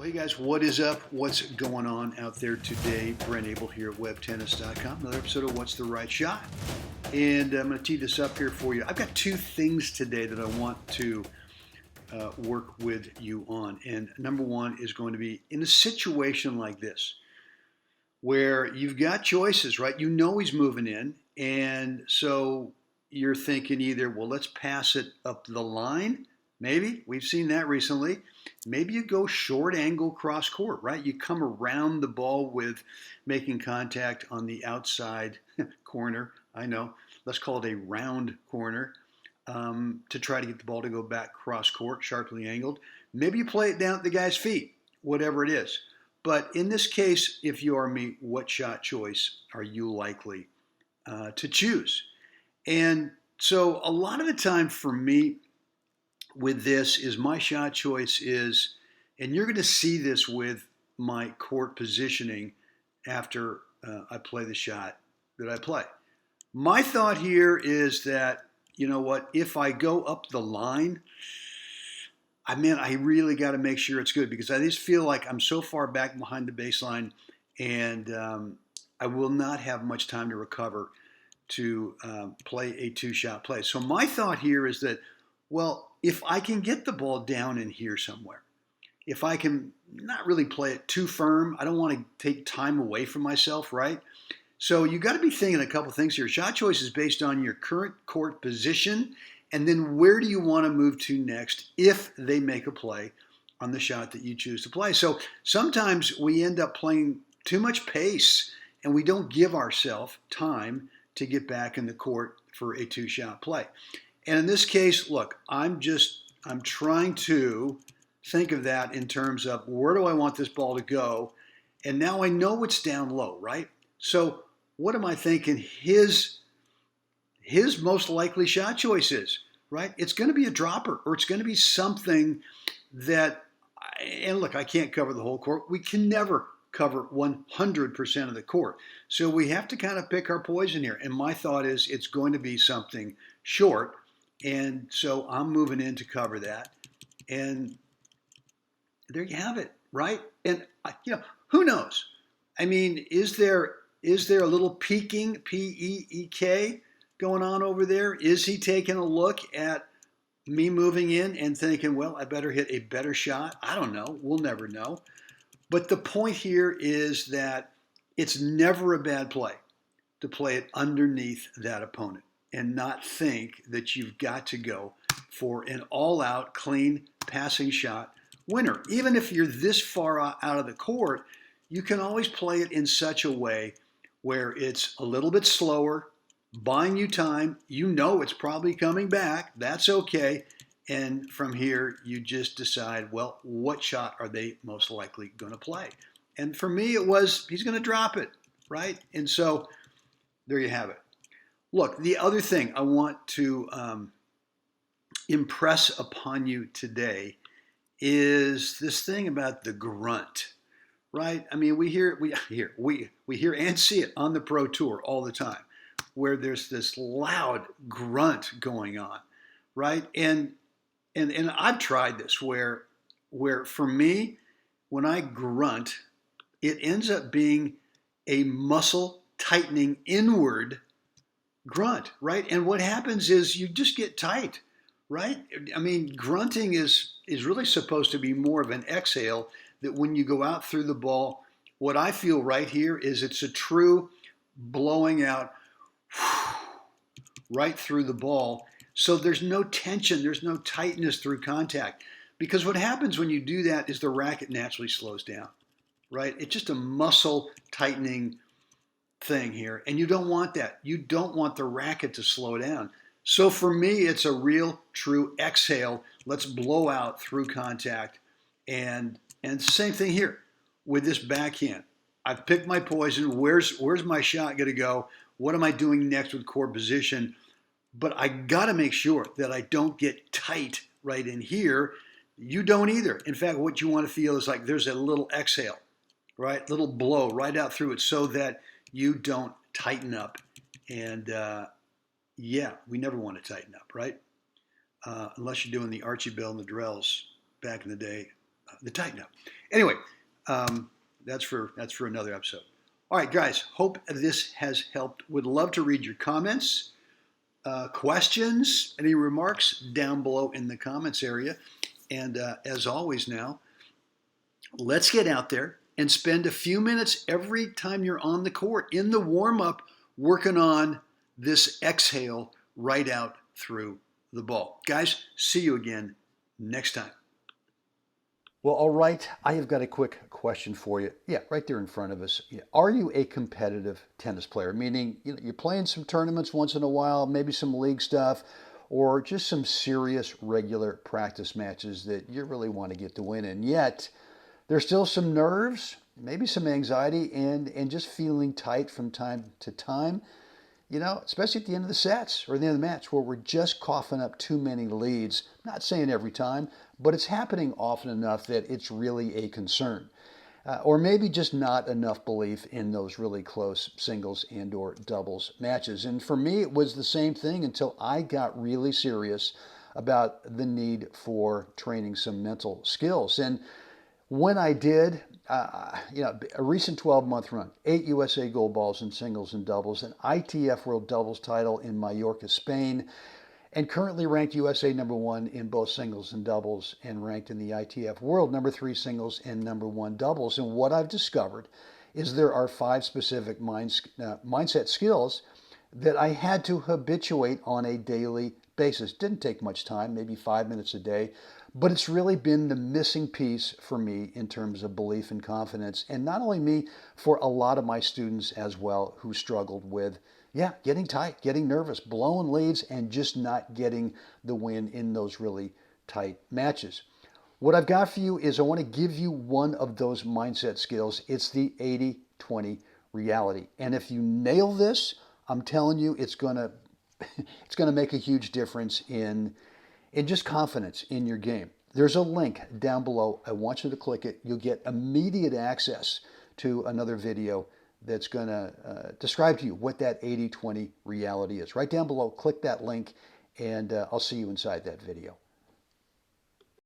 Well, hey guys, what is up? What's going on out there today? Brent Abel here at webtennis.com. Another episode of What's the Right Shot? And I'm going to tee this up here for you. I've got two things today that I want to work with you on. And number one is going to be in a situation like this where you've got choices, right? You know he's moving in. And so you're thinking either, well, let's pass it up the line. Maybe. We've seen that recently. Maybe you go short angle cross court, right? You come around the ball with making contact on the outside corner. I know. Let's call it a round corner to try to get the ball to go back cross court, sharply angled. Maybe you play it down at the guy's feet, whatever it is. But in this case, if you are me, what shot choice are you likely to choose? And so a lot of the time for me, with this is my shot choice is, and you're going to see this with my court positioning after I play the shot that I play. My thought here is that, you know what, if I go up the line, I really got to make sure it's good because I just feel like I'm so far back behind the baseline and I will not have much time to recover to play a two-shot play. So my thought here is that, well, if I can get the ball down in here somewhere, if I can not really play it too firm, I don't want to take time away from myself, right? So you got to be thinking a couple things here. Shot choice is based on your current court position, and then where do you want to move to next if they make a play on the shot that you choose to play. So sometimes we end up playing too much pace, and we don't give ourselves time to get back in the court for a two-shot play. And in this case, look, I'm trying to think of that in terms of where do I want this ball to go? And now I know it's down low, right? So what am I thinking his most likely shot choice is, right? It's going to be a dropper or it's going to be something that, and look, I can't cover the whole court. We can never cover 100% of the court. So we have to kind of pick our poison here. And my thought is it's going to be something short. And so I'm moving in to cover that. And there you have it, right? And, who knows? I mean, is there a little peeking, P-E-E-K, going on over there? Is he taking a look at me moving in and thinking, well, I better hit a better shot? I don't know. We'll never know. But the point here is that it's never a bad play to play it underneath that opponent and not think that you've got to go for an all-out, clean, passing shot winner. Even if you're this far out of the court, you can always play it in such a way where it's a little bit slower, buying you time. You know it's probably coming back. That's okay. And from here, you just decide, well, what shot are they most likely going to play? And for me, it was, he's going to drop it, right? And so there you have it. Look, the other thing I want to impress upon you today is this thing about the grunt, right? I mean, we hear and see it on the Pro Tour all the time, where there's this loud grunt going on, right? And I've tried this where for me, when I grunt, it ends up being a muscle tightening inward grunt, right? And what happens is you just get tight, right? I mean, grunting is really supposed to be more of an exhale that when you go out through the ball, what I feel right here is it's a true blowing out right through the ball. So there's no tension, there's no tightness through contact. Because what happens when you do that is the racket naturally slows down, right? It's just a muscle tightening thing here, and you don't want that. You don't want the racket to slow down. So for me, it's a real, true exhale. Let's blow out through contact. And same thing here with this backhand. I've picked my poison. Where's my shot going to go? What am I doing next with core position? But I got to make sure that I don't get tight right in here. You don't either. In fact, what you want to feel is like there's a little exhale, right? Little blow right out through it so that you don't tighten up. And we never want to tighten up, right? Unless you're doing the Archie Bell and the Drells back in the day, the tighten up. Anyway, that's for another episode. All right, guys. Hope this has helped. Would love to read your comments, questions, any remarks down below in the comments area. And as always, now let's get out there and spend a few minutes every time you're on the court in the warm-up working on this exhale right out through the ball. Guys, see you again next time. Well, all right, I have got a quick question for you. Yeah, right there in front of us. Yeah. Are you a competitive tennis player? Meaning, you're playing some tournaments once in a while, maybe some league stuff, or just some serious regular practice matches that you really want to get the win in. Yet, there's still some nerves, maybe some anxiety, and just feeling tight from time to time. Especially at the end of the sets or the end of the match where we're just coughing up too many leads. I'm not saying every time, but it's happening often enough that it's really a concern. Or maybe just not enough belief in those really close singles and or doubles matches. And for me, it was the same thing until I got really serious about the need for training some mental skills. And when I did, a recent 12-month run, 8 USA gold balls in singles and doubles, an ITF World Doubles title in Mallorca, Spain, and currently ranked USA #1 in both singles and doubles, and ranked in the ITF World #3 singles and #1 doubles. And what I've discovered is there are 5 specific mindset skills that I had to habituate on a daily basis. Didn't take much time, maybe 5 minutes a day, but it's really been the missing piece for me in terms of belief and confidence. And not only me, for a lot of my students as well who struggled with, getting tight, getting nervous, blowing leads, and just not getting the win in those really tight matches. What I've got for you is I want to give you one of those mindset skills. It's the 80-20 reality. And if you nail this, I'm telling you, it's going to make a huge difference in just confidence in your game. There's a link down below. I want you to click it. You'll get immediate access to another video that's going to describe to you what that 80-20 reality is. Right down below, click that link, and I'll see you inside that video.